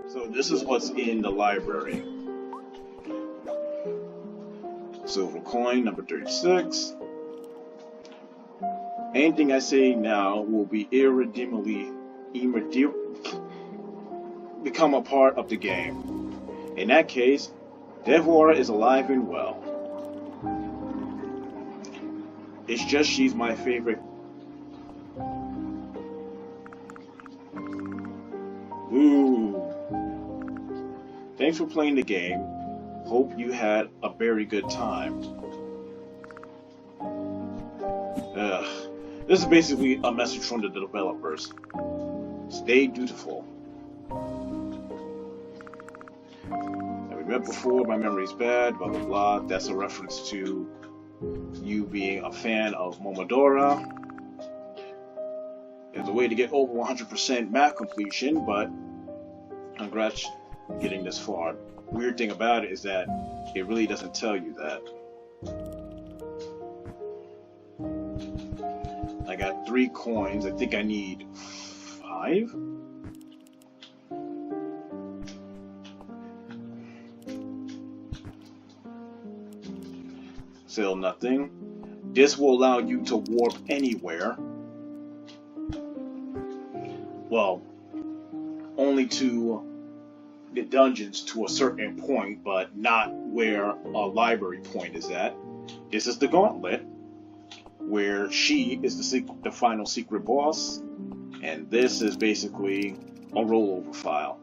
So this is what's in the library. Silver coin number 36. Anything I say now will be irredeemably become a part of the game. In that case, thwart is alive and well. It's just she's my favorite. Ooh. Thanks for playing the game. Hope you had a very good time. This is basically a message from the developers. Stay dutiful. We met before, my memory's bad, blah blah blah. That's a reference to you being a fan of Momodora. There's a way to get over 100% map completion, but congrats getting this far. Weird thing about it is that it really doesn't tell you that. I got 3 coins. I think I need 5? Still nothing. This will allow you to warp anywhere. Well, only to the dungeons to a certain point, but not where a library point is at. This is the gauntlet, where she is the final secret boss, and this is basically a rollover file.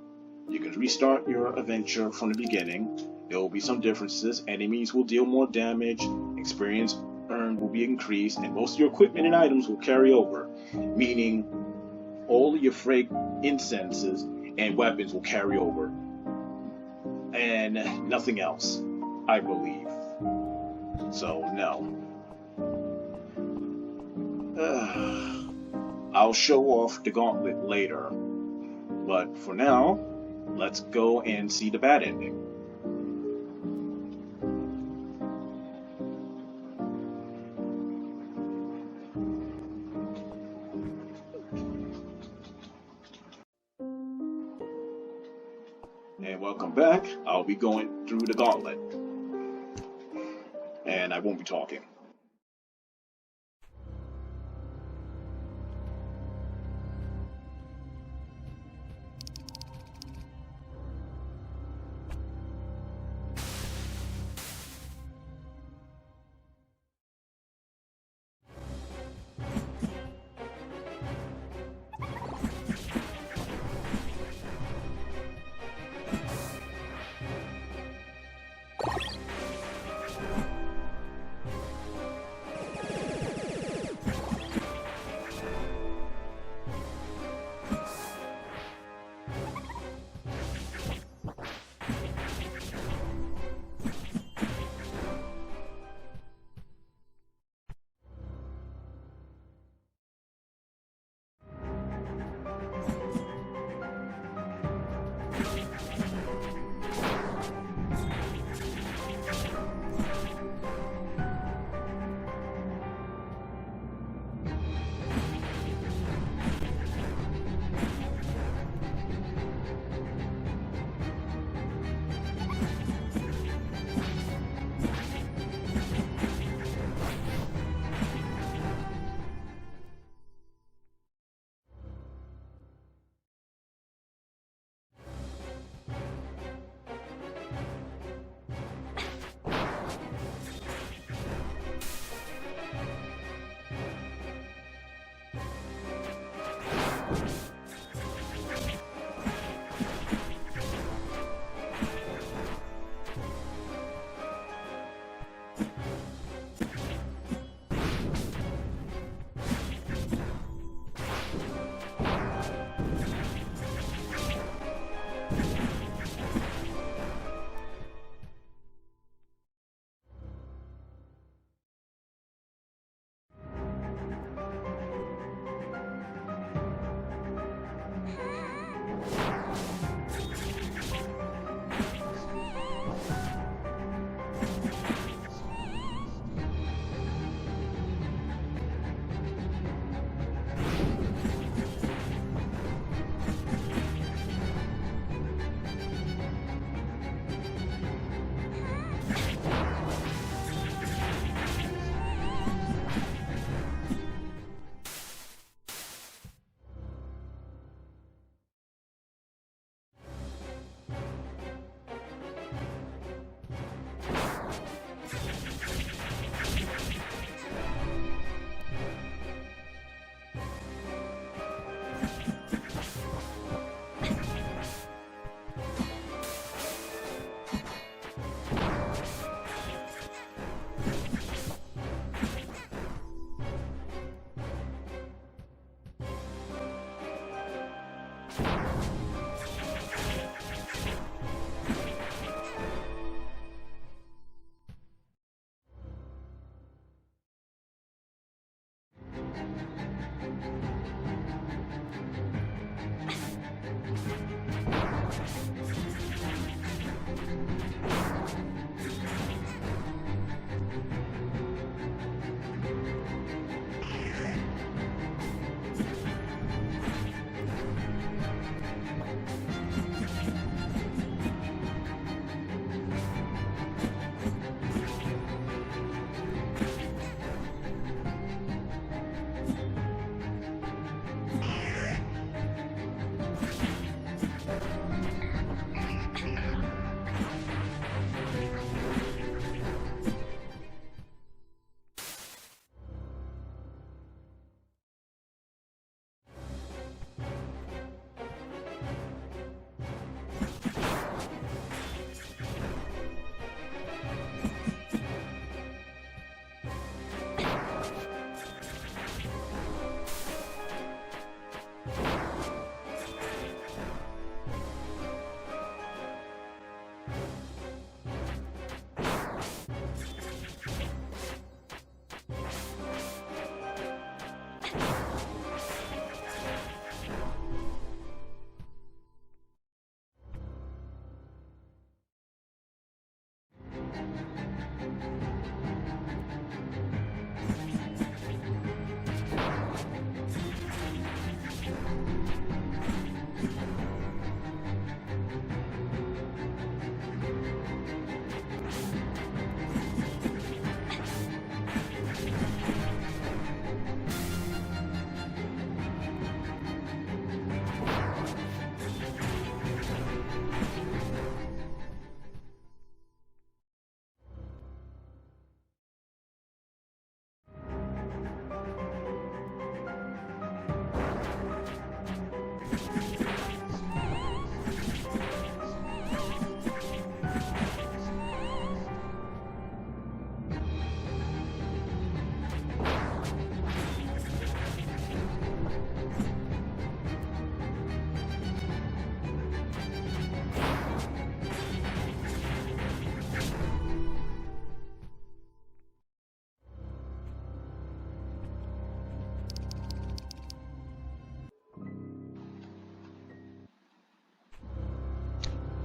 You can restart your adventure from the beginning. There will be some differences. Enemies will deal more damage, experience earned will be increased, and most of your equipment and items will carry over, meaning all of your freight, incenses, and weapons will carry over. And nothing else, I believe. So, no. I'll show off the gauntlet later. But for now, let's go and see the bad ending. And welcome back. I'll be going through the gauntlet. And I won't be talking.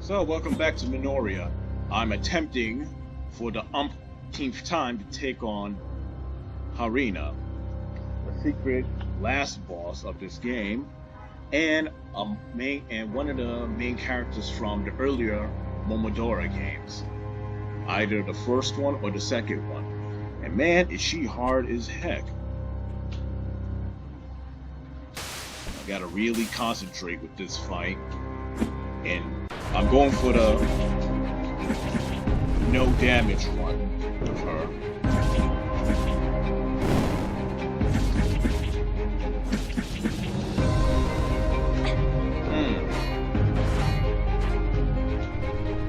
So, welcome back to Minoria. I'm attempting for the umpteenth time to take on Harina, the secret last boss of this game, and one of the main characters from the earlier Momodora games. Either the first one or the second one. And man, is she hard as heck. I gotta really concentrate with this fight. And I'm going for the no damage one with her.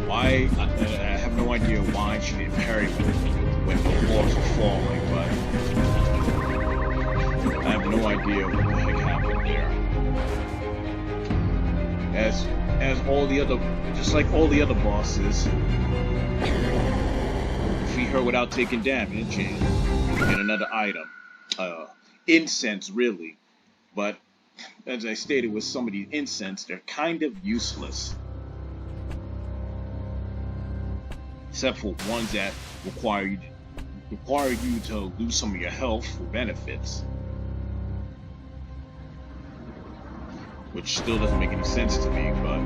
Why? I have no idea why she didn't parry when the walls were falling, but I have no idea what the heck happened there. As all the other, just like all the other bosses, defeat her without taking damage and get another item. Incense, really. But as I stated with some of these incense, they're kind of useless. Except for ones that require you to lose some of your health for benefits. Which still doesn't make any sense to me, but...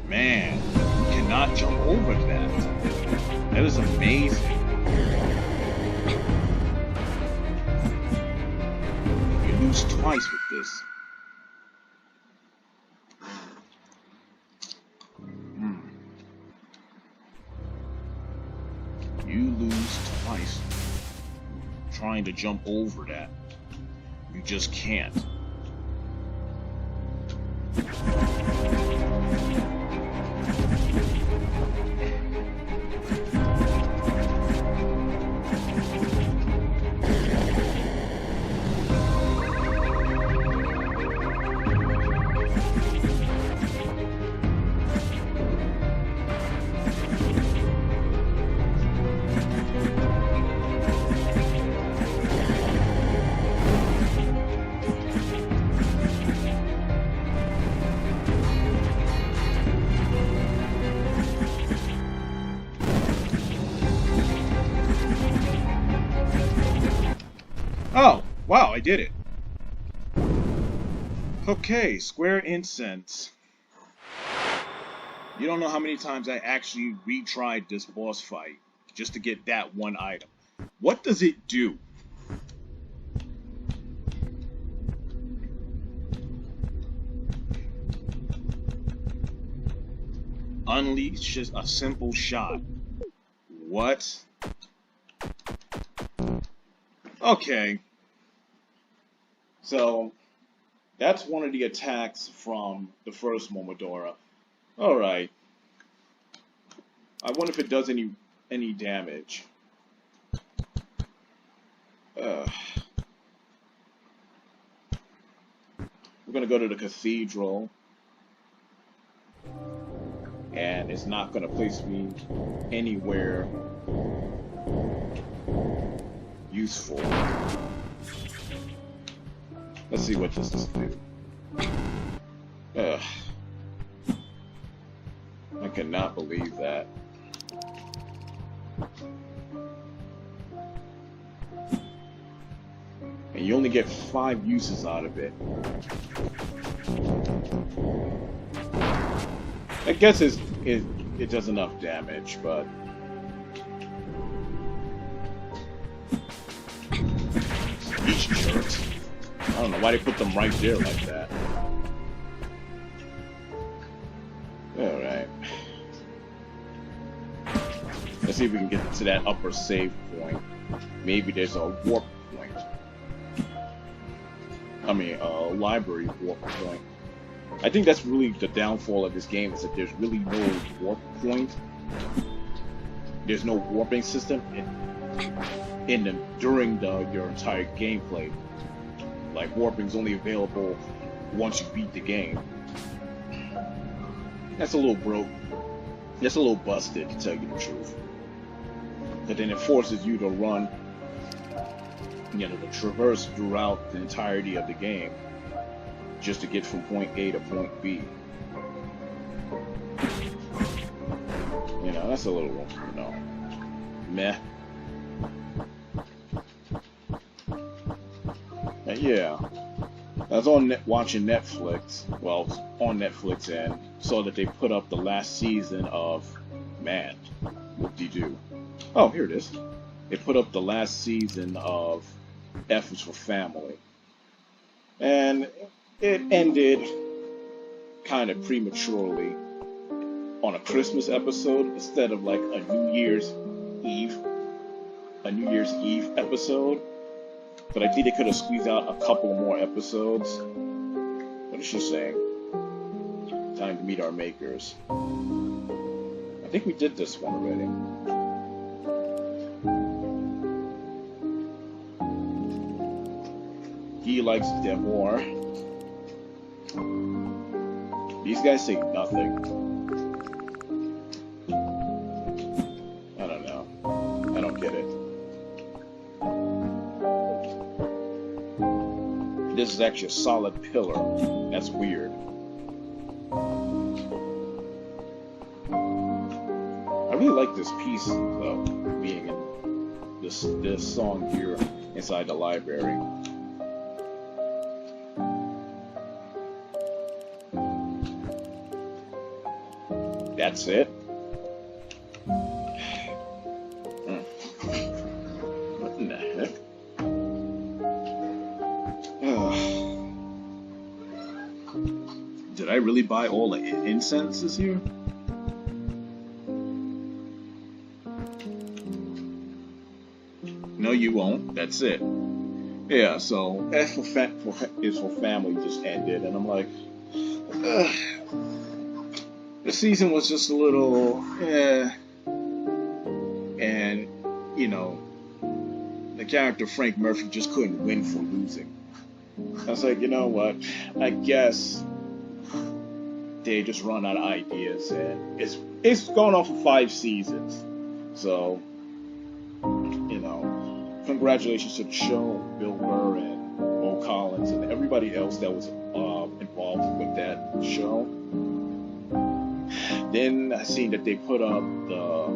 Man, you cannot jump over that. That is amazing. You lose twice with this. You lose twice trying to jump over that. You just can't. Wow, I did it. Okay, square incense. You don't know how many times I actually retried this boss fight just to get that one item. What does it do? Unleashes a simple shot. What? Okay. So, that's one of the attacks from the first Momodora. Alright. I wonder if it does any damage. We're gonna go to the cathedral. And it's not gonna place me anywhere useful. Let's see what this does do. I cannot believe that. And you only get 5 uses out of it. I guess it does enough damage, but these jerks. I don't know why they put them right there like that. Alright. Let's see if we can get to that upper save point. Maybe there's a warp point. I mean, a library warp point. I think that's really the downfall of this game, is that there's really no warp point. There's no warping system during your entire gameplay. Like, warping's only available once you beat the game. That's a little broke. That's a little busted, to tell you the truth. But then it forces you to run, to traverse throughout the entirety of the game, just to get from point A to point B. That's a little, meh. And yeah, I was watching Netflix, well, on Netflix, and saw that they put up the last season of, man, whoop-de-doo. Oh, here it is. They put up the last season of F is for Family. And it ended kind of prematurely on a Christmas episode instead of like a New Year's Eve episode. But I think they could have squeezed out a couple more episodes. What is she saying? Time to meet our makers. I think we did this one already. He likes Demore. These guys say nothing. I don't know. I don't get it. This is actually a solid pillar. That's weird. I really like this piece, though, being in this song here inside the library. That's it. What in the heck? Did I really buy all the incenses here? No, you won't. That's it. Yeah, so F is for Family just ended, and I'm like, the season was just a little, and, the character Frank Murphy just couldn't win for losing. I was like, you know what, I guess they just run out of ideas, and it's gone on for 5 seasons, so, congratulations to the show, Bill Burr and Bo Collins and everybody else that was involved with that show. Then I seen that they put up the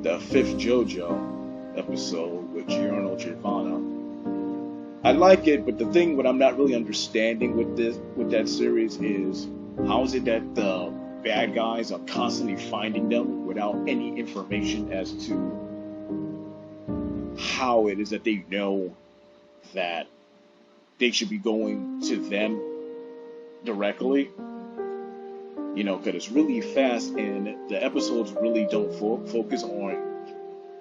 the 5th JoJo episode with Giorno Giovanna. I like it, but the thing what I'm not really understanding with that series is how is it that the bad guys are constantly finding them without any information as to how it is that they know that they should be going to them directly. You know, because it's really fast and the episodes really don't focus on,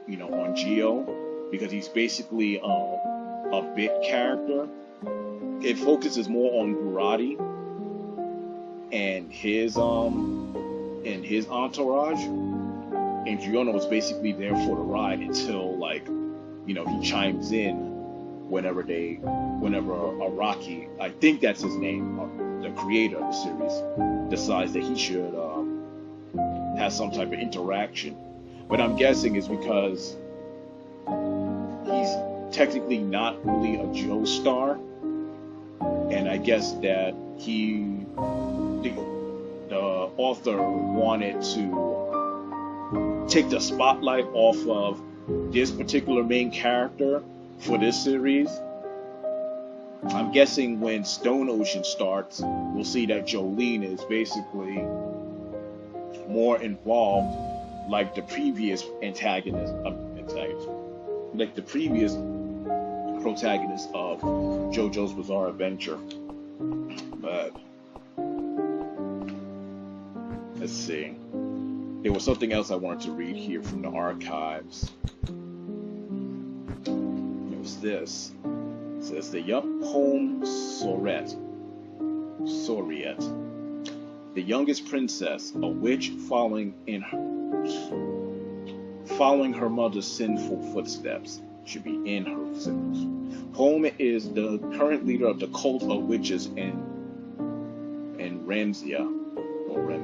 you know, on Geo, because he's basically a bit character. It focuses more on Burati and his entourage, and Giorno is basically there for the ride until, like, you know, he chimes in whenever Araki, I think that's his name, the creator of the series, decides that he should have some type of interaction. But I'm guessing it's because he's technically not really a Joe star, and I guess that the author wanted to take the spotlight off of this particular main character for this series. I'm guessing when Stone Ocean starts, we'll see that Jolene is basically more involved, like the previous like the previous protagonist of JoJo's Bizarre Adventure. But let's see. There was something else I wanted to read here from the archives. It was this. It says the young home Soriet, the youngest princess, a witch following her mother's sinful footsteps, should be in her footsteps. Home is the current leader of the cult of witches in Ramezia, or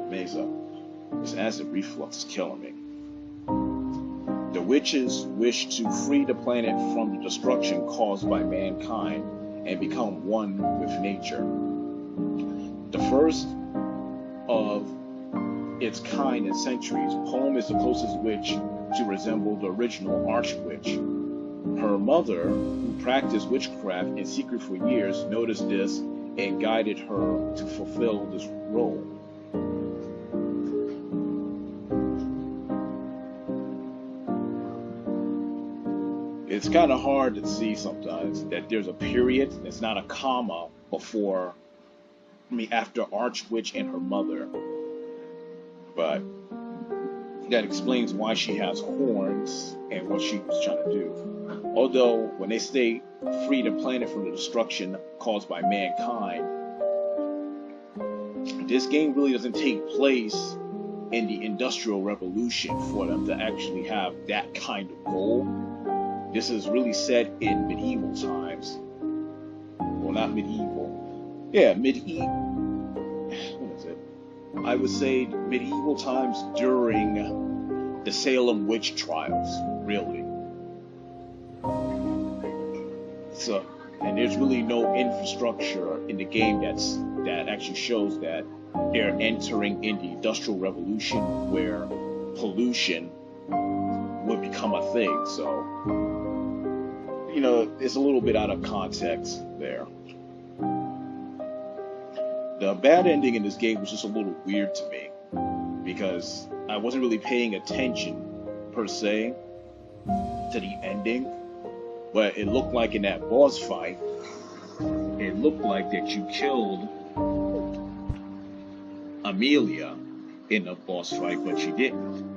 Ramezia. This acid reflux is killing me. The witches wish to free the planet from the destruction caused by mankind and become one with nature. The first of its kind in centuries, Home is the closest witch to resemble the original Archwitch. Her mother, who practiced witchcraft in secret for years, noticed this and guided her to fulfill this role. It's kind of hard to see sometimes that there's a period, it's not a comma after Archwitch and her mother. But that explains why she has horns and what she was trying to do. Although, when they say free the planet from the destruction caused by mankind, this game really doesn't take place in the Industrial Revolution for them to actually have that kind of goal. This is really set in medieval times. Well, not medieval. Yeah, what is it? I would say medieval times during the Salem witch trials, really. So, and there's really no infrastructure in the game that actually shows that they're entering in the Industrial Revolution where pollution would become a thing. So, you know, it's a little bit out of context there. The bad ending in this game was just a little weird to me because I wasn't really paying attention per se to the ending, but it looked like in that boss fight, it looked like that you killed Amelia in the boss fight, but you didn't.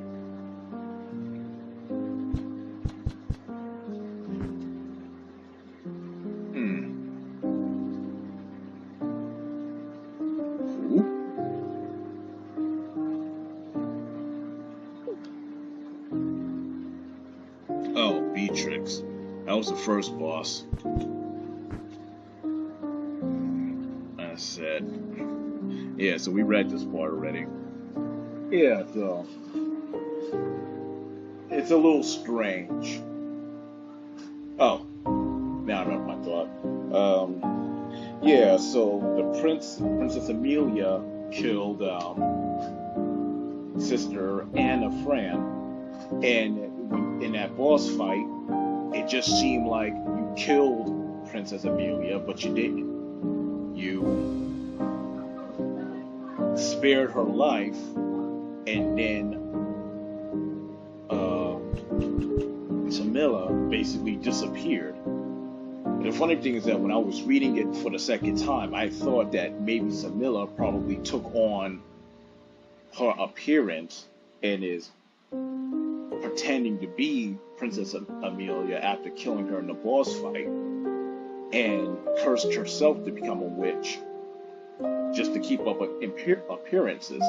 That was the first boss. I said, yeah, so we read this part already. Yeah, so it's a little strange. Oh, now I remember my thought. Yeah, so the Princess Amelia killed Sister and Fran And in that boss fight, it just seemed like you killed Princess Amelia, but you didn't. You spared her life, and then Semilla basically disappeared. And the funny thing is that when I was reading it for the second time, I thought that maybe Semilla probably took on her appearance and is pretending to be Princess Amelia after killing her in the boss fight, and cursed herself to become a witch just to keep up appearances.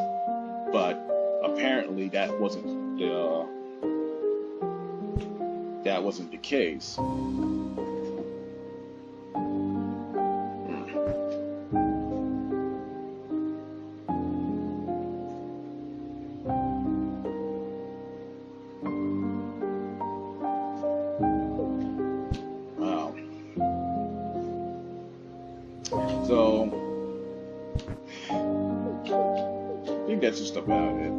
But apparently that wasn't the case. Wow. So I think that's just about it.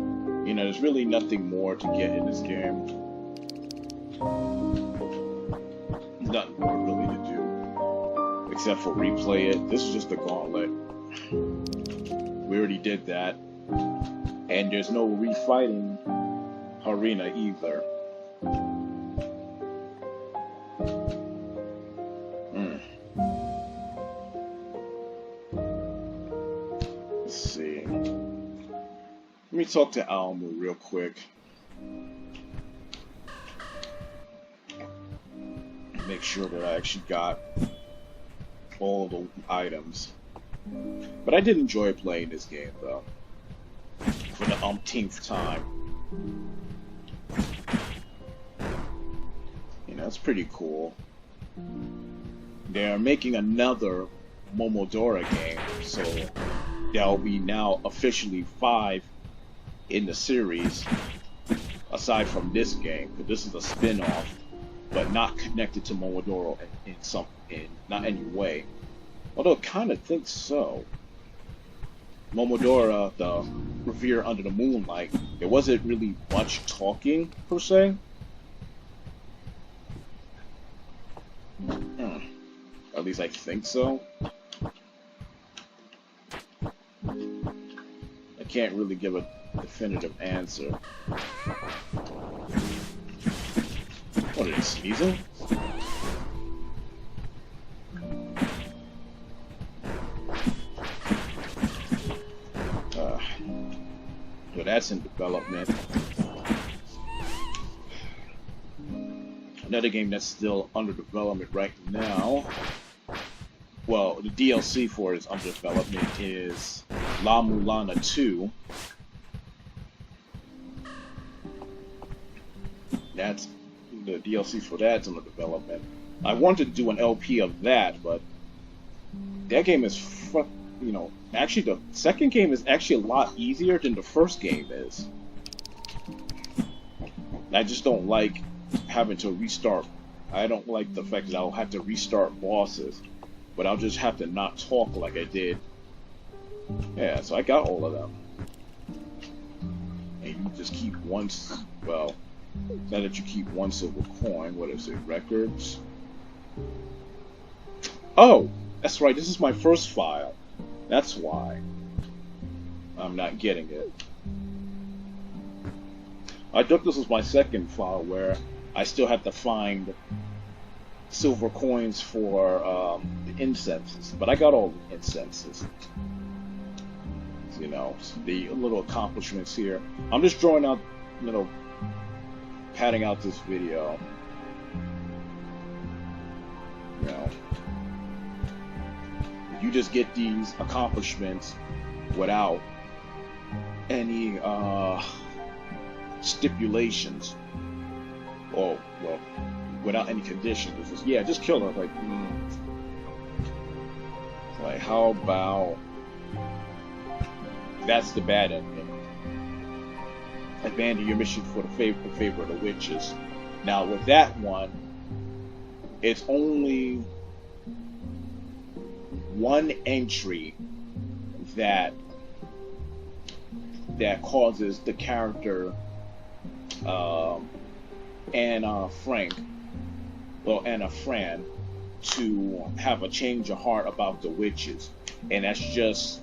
You know, there's really nothing more to get in this game. There's nothing more really to do except for replay it. This is just a gauntlet. We already did that. And there's no refighting Harina either. Let's see. Let me talk to Almu real quick. Make sure that I actually got all the items. But I did enjoy playing this game though, for the umpteenth time. You know, it's pretty cool. They're making another Momodora game, so there'll be now officially 5 in the series, aside from this game, because this is a spin-off, but not connected to Momodora in not any way. Although I kind of think so. Momodora, the Revere Under the Moonlight, there wasn't really much talking per se. At least I think so. I can't really give a definitive answer. What are they sneezing? So that's in development. Another game that's still under development right now. Well, the DLC for it is under development is La Mulana 2. That's the DLC for that's under development. I wanted to do an LP of that, but that game is, you know, actually the second game is actually a lot easier than the first game is. I just don't like having to restart. I don't like the fact that I'll have to restart bosses, but I'll just have to not talk like I did. Yeah, so I got all of them. And you just keep one, well, now that you keep one silver coin, what is it, records? Oh, that's right, this is my first file. That's why I'm not getting it. I thought this was my second file where I still have to find silver coins for the incenses, but I got all the incenses. You know, the little accomplishments here. I'm just drawing out, you know, padding out this video. You know, you just get these accomplishments without any stipulations, or well, without any conditions. It's just, yeah, just kill her. Like, how about that's the bad ending? Abandon your mission for the favor of the witches. Now with that one, it's only one entry that causes the character Anna Frank, or Anna Fran, to have a change of heart about the witches, and that's just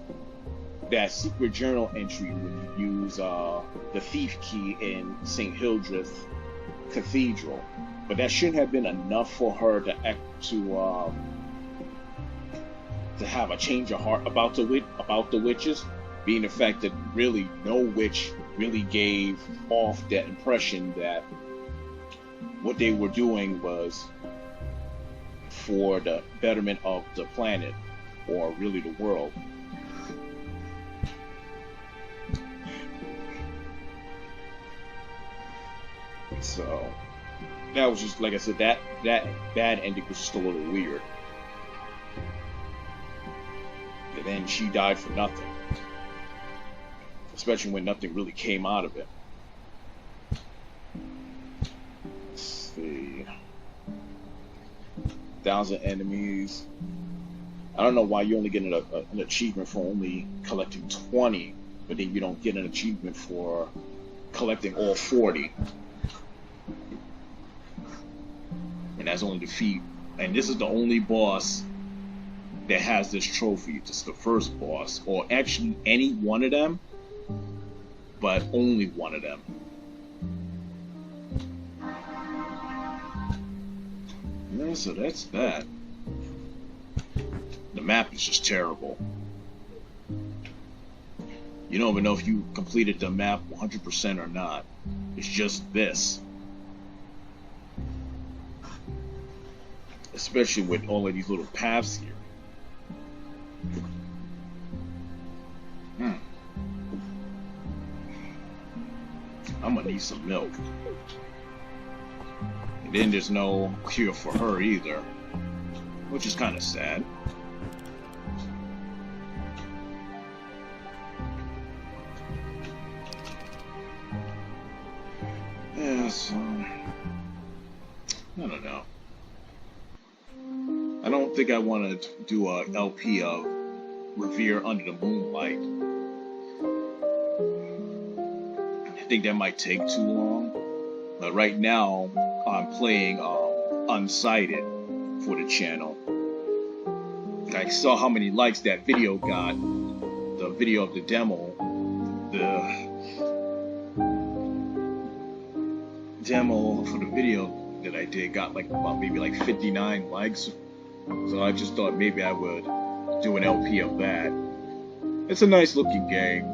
that secret journal entry when you use the thief key in St. Hildreth Cathedral. But that shouldn't have been enough for her to have a change of heart about the witches, being the fact that really no witch really gave off that impression that what they were doing was for the betterment of the planet, or really the world. So that was just, like I said, that bad ending was just a little weird. And then she died for nothing, especially when nothing really came out of it. Let's see. 1,000 enemies. I don't know why you only get an achievement for only collecting 20, but then you don't get an achievement for collecting all 40. And that's only defeat. And this is the only boss that has this trophy. This is the first boss, or actually any one of them, but only one of them. Yeah, so that's that. The map is just terrible. You don't even know if you completed the map 100% or not. It's just this. Especially with all of these little paths here. I'm gonna need some milk. And then there's no cure for her either, which is kind of sad. Yeah, so I don't know. I don't think I want to do a LP of Revere Under the Moonlight. I think that might take too long. But right now, I'm playing Unsighted for the channel. I saw how many likes that video got. The video of the demo. The demo for the video that I did got like about maybe like 59 likes. So I just thought maybe I would do an LP of that. It's a nice looking game,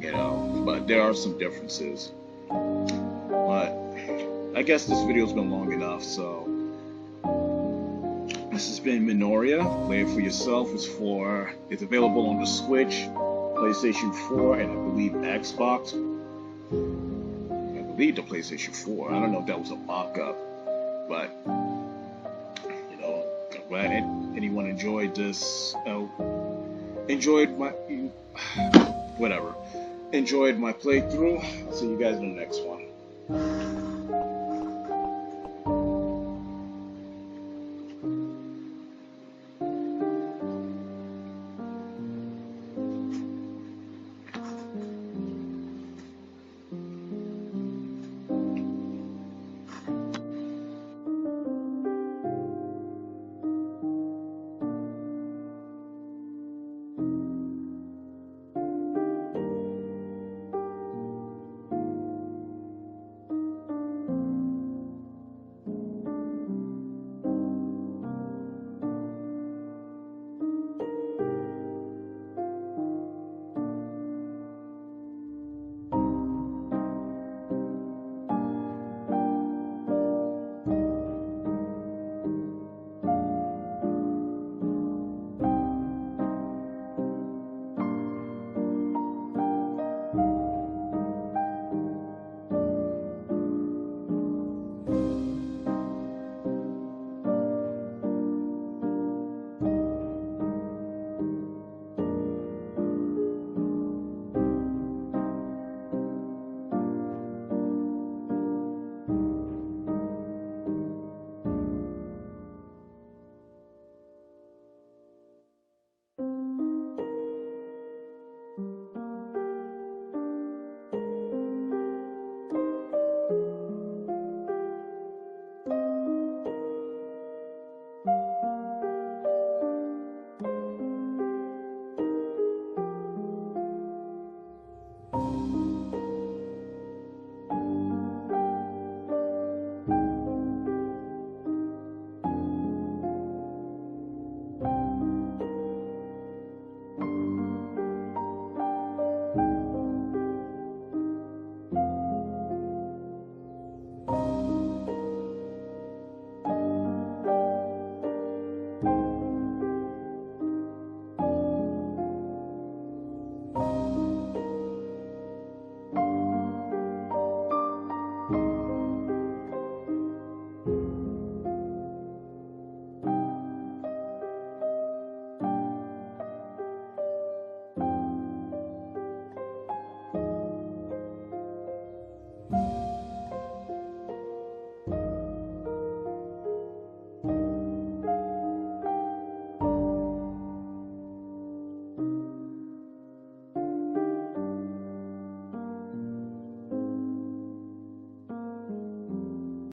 you know, but there are some differences. But I guess this video's been long enough, so this has been Minoria. Play it for yourself. It's available on the Switch, PlayStation 4, and I believe Xbox. I believe the PlayStation 4. I don't know if that was a mock-up, but you know, I'm glad anyone enjoyed this. Enjoyed my playthrough. I'll see you guys in the next one.